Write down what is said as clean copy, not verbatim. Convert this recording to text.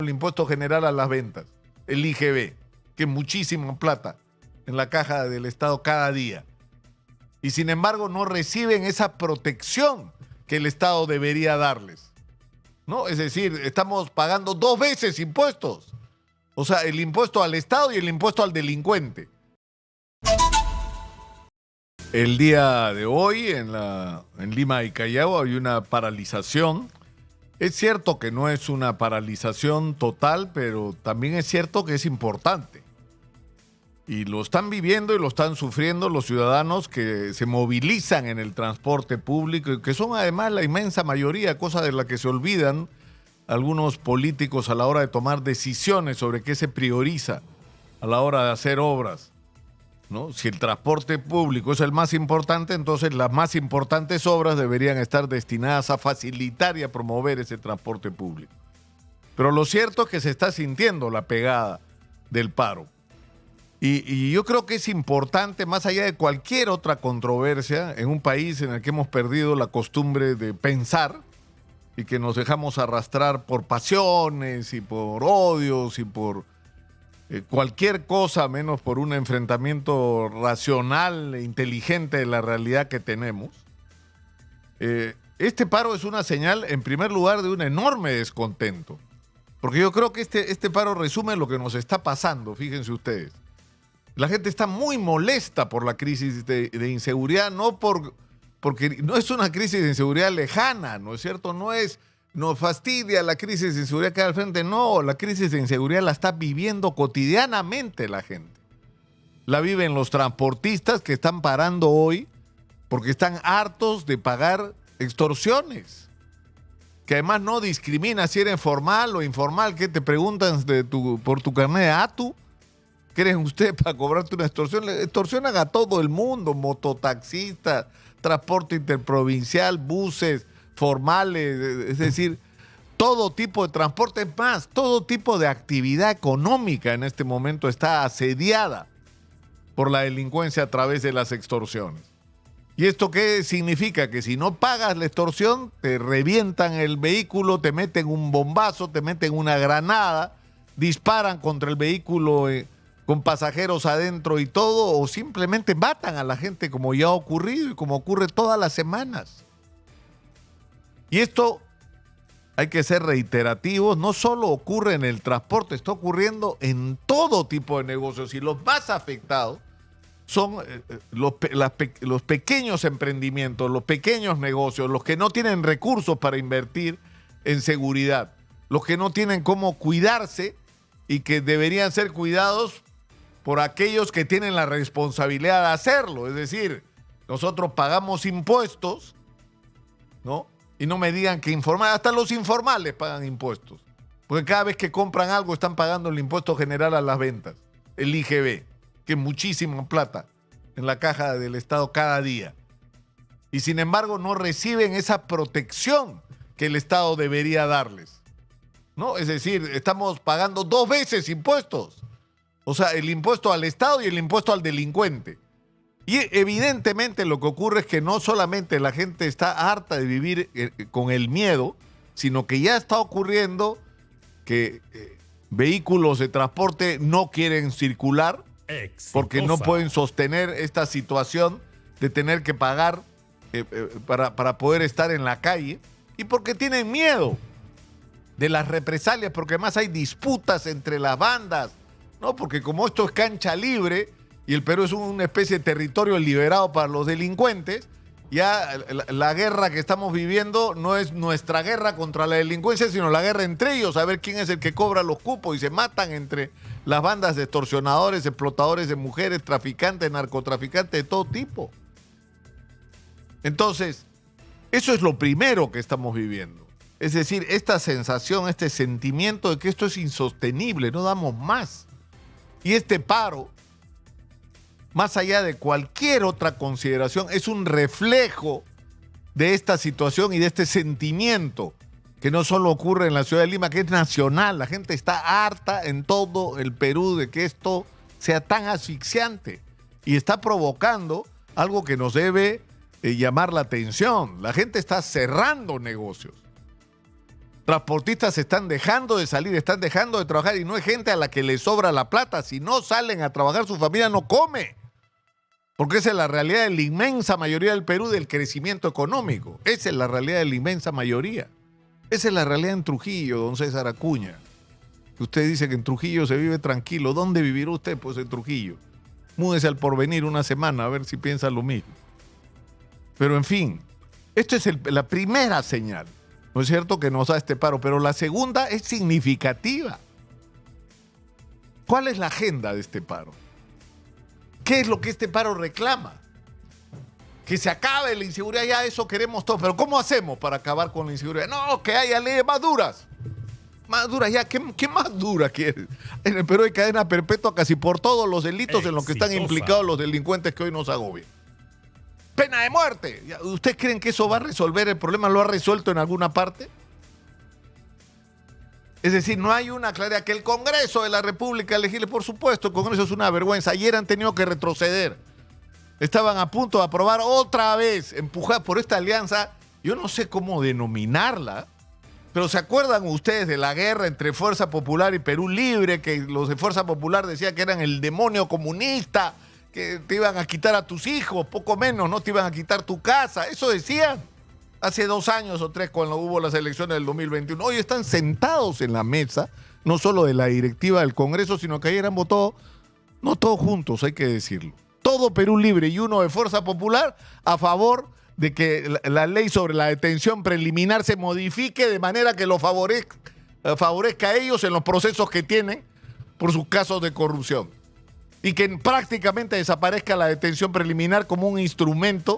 el impuesto general a las ventas, el IGB, que es muchísima plata en la caja del Estado cada día. Y sin embargo no reciben esa protección que el Estado debería darles, ¿no? Es decir, estamos pagando 2 veces impuestos. O sea, el impuesto al Estado y el impuesto al delincuente. El día de hoy en Lima y Callao hay una paralización. Es cierto que no es una paralización total, pero también es cierto que es importante. Y lo están viviendo y lo están sufriendo los ciudadanos que se movilizan en el transporte público y que son además la inmensa mayoría, cosa de la que se olvidan algunos políticos a la hora de tomar decisiones sobre qué se prioriza a la hora de hacer obras, ¿no? Si el transporte público es el más importante, entonces las más importantes obras deberían estar destinadas a facilitar y a promover ese transporte público. Pero lo cierto es que se está sintiendo la pegada del paro. Y yo creo que es importante, más allá de cualquier otra controversia, en un país en el que hemos perdido la costumbre de pensar y que nos dejamos arrastrar por pasiones y por odios y por cualquier cosa menos por un enfrentamiento racional e inteligente de la realidad que tenemos. Este paro es una señal, en primer lugar, de un enorme descontento. Porque yo creo que este paro resume lo que nos está pasando, fíjense ustedes. La gente está muy molesta por la crisis de inseguridad, porque no es una crisis de inseguridad lejana, ¿no es cierto? Nos fastidia la crisis de inseguridad que hay al frente. No, la crisis de inseguridad la está viviendo cotidianamente la gente. La viven los transportistas que están parando hoy porque están hartos de pagar extorsiones. Que además no discrimina si eres formal o informal. ¿Qué te preguntan por tu carnet de ATU? ¿Creen ustedes para cobrarte una extorsión? Le extorsionan a todo el mundo, mototaxistas, transporte interprovincial, buses formales, es decir, todo tipo de transporte, más todo tipo de actividad económica en este momento está asediada por la delincuencia a través de las extorsiones. ¿Y esto qué significa? Que si no pagas la extorsión, te revientan el vehículo, te meten un bombazo, te meten una granada, disparan contra el vehículo con pasajeros adentro y todo, o simplemente matan a la gente como ya ha ocurrido y como ocurre todas las semanas. Y esto, hay que ser reiterativos, no solo ocurre en el transporte, está ocurriendo en todo tipo de negocios y los más afectados son los pequeños emprendimientos, los pequeños negocios, los que no tienen recursos para invertir en seguridad, los que no tienen cómo cuidarse y que deberían ser cuidados por aquellos que tienen la responsabilidad de hacerlo. Es decir, nosotros pagamos impuestos, ¿no? Y no me digan que informales, hasta los informales pagan impuestos. Porque cada vez que compran algo están pagando el impuesto general a las ventas, el IGB, que es muchísima plata en la caja del Estado cada día. Y sin embargo no reciben esa protección que el Estado debería darles, ¿no? Es decir, estamos pagando 2 veces impuestos. O sea, el impuesto al Estado y el impuesto al delincuente. Y evidentemente lo que ocurre es que no solamente la gente está harta de vivir con el miedo, sino que ya está ocurriendo que vehículos de transporte no quieren circular porque no pueden sostener esta situación de tener que pagar para poder estar en la calle y porque tienen miedo de las represalias, porque además hay disputas entre las bandas, ¿no? Porque como esto es cancha libre y el Perú es una especie de territorio liberado para los delincuentes, ya la guerra que estamos viviendo no es nuestra guerra contra la delincuencia, sino la guerra entre ellos, a ver quién es el que cobra los cupos, y se matan entre las bandas de extorsionadores, explotadores de mujeres, traficantes, narcotraficantes de todo tipo. Entonces, eso es lo primero que estamos viviendo. Es decir, esta sensación, este sentimiento de que esto es insostenible, no damos más. Y este paro, más allá de cualquier otra consideración, es un reflejo de esta situación y de este sentimiento que no solo ocurre en la ciudad de Lima, que es nacional. La gente está harta en todo el Perú de que esto sea tan asfixiante y está provocando algo que nos debe llamar la atención. La gente está cerrando negocios. Transportistas están dejando de salir, están dejando de trabajar y no es gente a la que le sobra la plata. Si no salen a trabajar, su familia no come. Porque esa es la realidad de la inmensa mayoría del Perú del crecimiento económico. Esa es la realidad de la inmensa mayoría. Esa es la realidad en Trujillo, don César Acuña. Usted dice que en Trujillo se vive tranquilo. ¿Dónde vivirá usted? Pues en Trujillo. Múdese al Porvenir una semana a ver si piensa lo mismo. Pero en fin, esto es la primera señal, ¿no es cierto?, que nos da este paro. Pero la segunda es significativa. ¿Cuál es la agenda de este paro? ¿Qué es lo que este paro reclama? Que se acabe la inseguridad, ya eso queremos todos. Pero ¿cómo hacemos para acabar con la inseguridad? No, que haya leyes más duras. Más duras, ya, ¿qué más dura quieres? En el Perú hay cadena perpetua casi por todos los delitos en los que están implicados los delincuentes que hoy nos agobian. Pena de muerte. ¿Ustedes creen que eso va a resolver el problema? ¿Lo ha resuelto en alguna parte? Es decir, no hay una claridad que el Congreso de la República legisle. Por supuesto, el Congreso es una vergüenza. Ayer han tenido que retroceder. Estaban a punto de aprobar otra vez, empujada por esta alianza. Yo no sé cómo denominarla, pero ¿se acuerdan ustedes de la guerra entre Fuerza Popular y Perú Libre? Que los de Fuerza Popular decían que eran el demonio comunista, que te iban a quitar a tus hijos, poco menos, no te iban a quitar tu casa. Eso decían hace 2 años o 3 cuando hubo las elecciones del 2021. Hoy están sentados en la mesa, no solo de la directiva del Congreso, sino que ayer han votado, no todos juntos, hay que decirlo, todo Perú Libre y uno de Fuerza Popular a favor de que la ley sobre la detención preliminar se modifique de manera que lo favorezca a ellos en los procesos que tienen por sus casos de corrupción. Y que prácticamente desaparezca la detención preliminar como un instrumento